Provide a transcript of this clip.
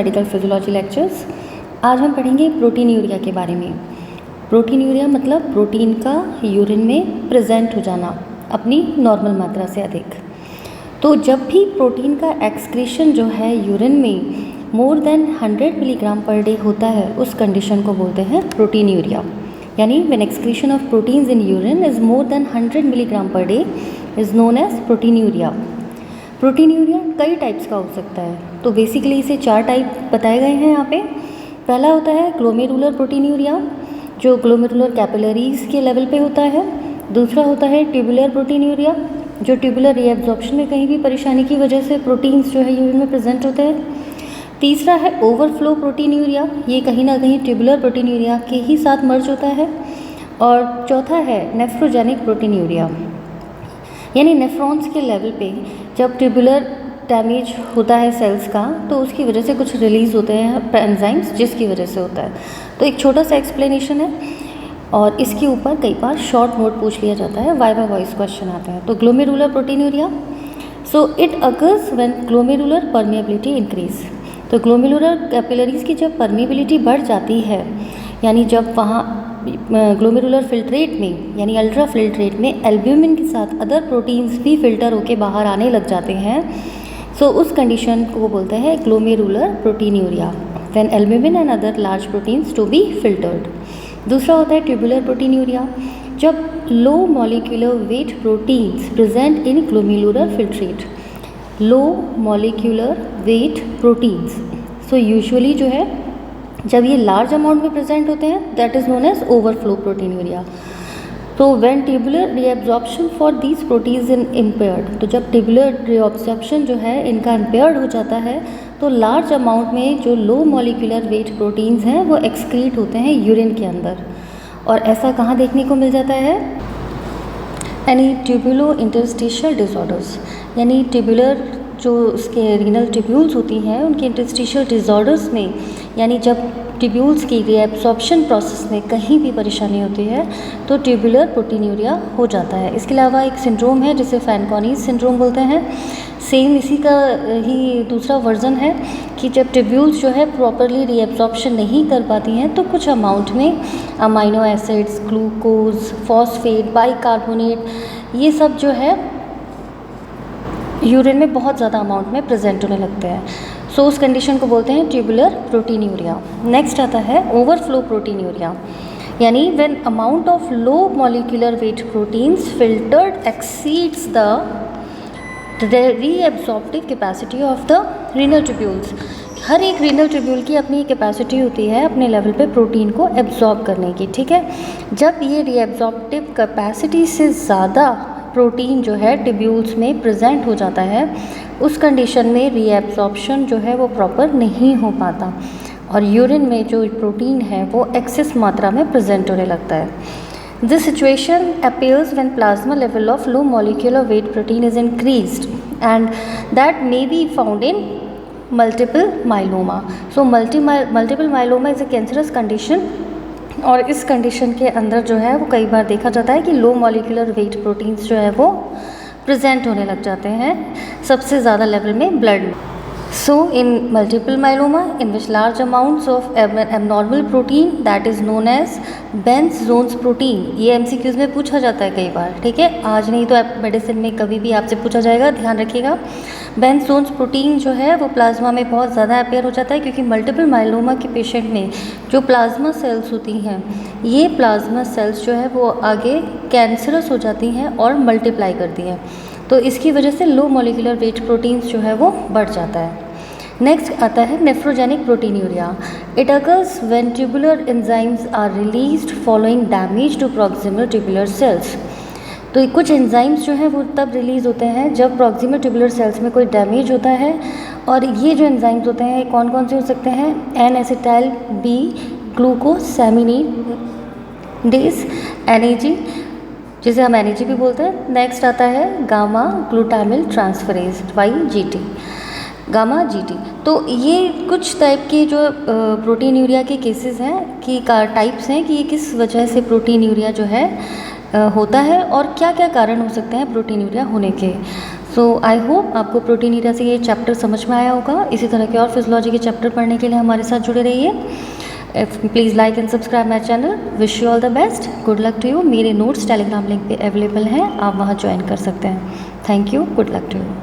Medical physiology lectures. आज हम पढ़ेंगे प्रोटीन यूरिया के बारे में। प्रोटीन यूरिया मतलब प्रोटीन का यूरिन में प्रेजेंट हो जाना अपनी नॉर्मल मात्रा से अधिक। तो जब भी प्रोटीन का एक्सक्रीशन जो है यूरिन में more than 100 milligram per day होता है, उस कंडीशन को बोलते हैं प्रोटीन यूरिया। यानी when excretion of proteins in urine is more than 100 milligram per day is known as proteinuria. Proteinuria कई टाइप्स का हो सकता है, तो बेसिकली इसे 4 टाइप बताए गए हैं यहाँ पे। पहला होता है ग्लोमेरुलर प्रोटीन यूरिया, जो ग्लोमेरुलर कैपिलरीज के लेवल पे होता है। दूसरा होता है ट्यूबुलर प्रोटीन यूरिया, जो ट्यूबुलर रीएब्जॉर्प्शन में कहीं भी परेशानी की वजह से प्रोटीन्स जो है यूरिन में प्रेजेंट होते हैं। तीसरा है ओवरफ्लो प्रोटीन यूरिया, ये कहीं ना कहीं ट्यूबुलर प्रोटीन यूरिया के ही साथ मर्ज होता है। और चौथा है नेफ्रोजेनिक प्रोटीन यूरिया, यानी नेफ्रॉन्स के लेवल पे जब ट्यूबुलर डैमेज होता है सेल्स का, तो उसकी वजह से कुछ रिलीज़ होते हैं एंजाइम्स, जिसकी वजह से होता है। तो एक छोटा सा एक्सप्लेनेशन है और इसके ऊपर कई बार शॉर्ट नोट पूछ लिया जाता है, वाइवा वॉइस क्वेश्चन आते हैं। तो glomerular protein urea, so it occurs when glomerular permeability increase. तो ग्लोमेरुलर कैपिलरीज की जब परमेबिलिटी बढ़ जाती है, यानी जब वहाँ ग्लोमेरुलर फिल्ट्रेट में यानी अल्ट्रा फिल्ट्रेट में एल्ब्यूमिन के साथ अदर प्रोटीन्स भी फिल्टर होके बाहर आने लग जाते हैं, सो उस कंडीशन को बोलते हैं glomerular proteinuria, when albumin and other large proteins to be filtered. दूसरा होता है ट्यूबुलर प्रोटीन यूरिया, जब low molecular weight proteins present in glomerular filtrate. Low molecular weight proteins, so usually जो है जब ये लार्ज अमाउंट में present होते हैं, that is known as overflow proteinuria. तो when tubular reabsorption for these proteins in impaired, तो जब ट्यूबुलर रीअब्जॉर्प्शन जो है इनका इम्पेयर्ड हो जाता है, तो लार्ज अमाउंट में जो लो मॉलिक्यूलर वेट प्रोटीन्स हैं वो एक्सक्रीट होते हैं यूरिन के अंदर। और ऐसा कहाँ देखने को मिल जाता है? यानी ट्यूबुलो इंटरस्टिशियल डिसऑर्डर्स, यानी ट्यूबुलर जो उसके रीनल ट्यूब्यूल्स होती हैं उनके इंटरस्टिशियल डिसऑर्डर्स में, यानी जब ट्यूब्यूल्स की रीएब्सॉर्प्शन प्रोसेस में कहीं भी परेशानी होती है तो ट्यूबुलर प्रोटीन यूरिया हो जाता है। इसके अलावा एक सिंड्रोम है जिसे फैनकॉनीज सिंड्रोम बोलते हैं। सेम इसी का ही दूसरा वर्जन है कि जब ट्यूब्यूल्स जो है प्रॉपरली रीएब्सॉर्प्शन नहीं कर पाती हैं, तो कुछ अमाउंट में amino acids, glucose, phosphate, bicarbonate, ये सब जो है यूरिन में बहुत ज़्यादा अमाउंट में प्रेजेंट होने लगते हैं। सो उस कंडीशन को बोलते हैं ट्यूबुलर प्रोटीन यूरिया। नेक्स्ट आता है ओवरफ्लो प्रोटीन यूरिया, यानी when amount of low molecular weight proteins filtered exceeds the reabsorptive capacity of the renal tubules. हर एक रीनल ट्यूब्यूल की अपनी कैपेसिटी होती है अपने लेवल पे प्रोटीन को एब्जॉर्ब करने की, ठीक है। जब ये रीएब्सॉर्प्टिव कैपेसिटी से ज़्यादा प्रोटीन जो है ट्यूब्यूल्स में प्रेजेंट हो जाता है, उस कंडीशन में रीएब्सॉर्प्शन जो है वो प्रॉपर नहीं हो पाता और यूरिन में जो प्रोटीन है वो एक्सेस मात्रा में प्रेजेंट होने लगता है। This situation appears when plasma level of low molecular weight protein is increased and that may be found in multiple myeloma. So multiple myeloma is a cancerous condition और इस condition के अंदर जो है वो कई बार देखा जाता है कि लो मॉलिक्यूलर वेट प्रोटीन्स जो है वो प्रेजेंट होने लग जाते हैं सबसे ज़्यादा लेवल में ब्लड में। So in multiple myeloma in which large amounts of abnormal protein that is known as Bence Jones protein, ये एमसीक्यूज में पूछा जाता है कई बार, ठीक है। आज नहीं तो मेडिसिन में कभी भी आपसे पूछा जाएगा, ध्यान रखिएगा। बेंस जोन्स प्रोटीन जो है वो प्लाज्मा में बहुत ज़्यादा अपेयर हो जाता है, क्योंकि मल्टीपल माइलोमा के पेशेंट में जो प्लाज्मा सेल्स होती हैं, ये प्लाज्मा सेल्स जो है वो आगे कैंसरस हो जाती हैं और मल्टीप्लाई करती हैं, तो इसकी वजह से लो मॉलिक्यूलर वेट प्रोटीन्स जो है वो बढ़ जाता है। नेक्स्ट आता है nephrogenic proteinuria. It occurs when tubular enzymes are released following damage to proximal tubular cells. तो कुछ एंजाइम्स जो हैं वो तब रिलीज़ होते हैं जब प्रॉक्सिमल ट्यूबुलर सेल्स में कोई डैमेज होता है, और ये जो एंजाइम्स होते हैं कौन कौन से हो सकते हैं? एन एसिटाइल बी ग्लूकोसैमिनीडेज, NAG, जिसे हम NAG भी बोलते हैं। नेक्स्ट आता है gamma glutamyl transferase YGT, gamma GT। तो ये कुछ टाइप के जो प्रोटीन यूरिया के केसेस हैं कि टाइप्स हैं कि ये किस वजह से प्रोटीन यूरिया जो है होता है और क्या क्या कारण हो सकते हैं प्रोटीनूरिया होने के। सो आई होप आपको प्रोटीनूरिया से ये चैप्टर समझ में आया होगा। इसी तरह के और फिजियोलॉजी के चैप्टर पढ़ने के लिए हमारे साथ जुड़े रहिए। Please like and subscribe my channel. Wish you all the best, good luck to you. मेरे नोट्स टेलीग्राम लिंक पे अवेलेबल हैं, आप वहाँ ज्वाइन कर सकते हैं। Thank you, good luck to you.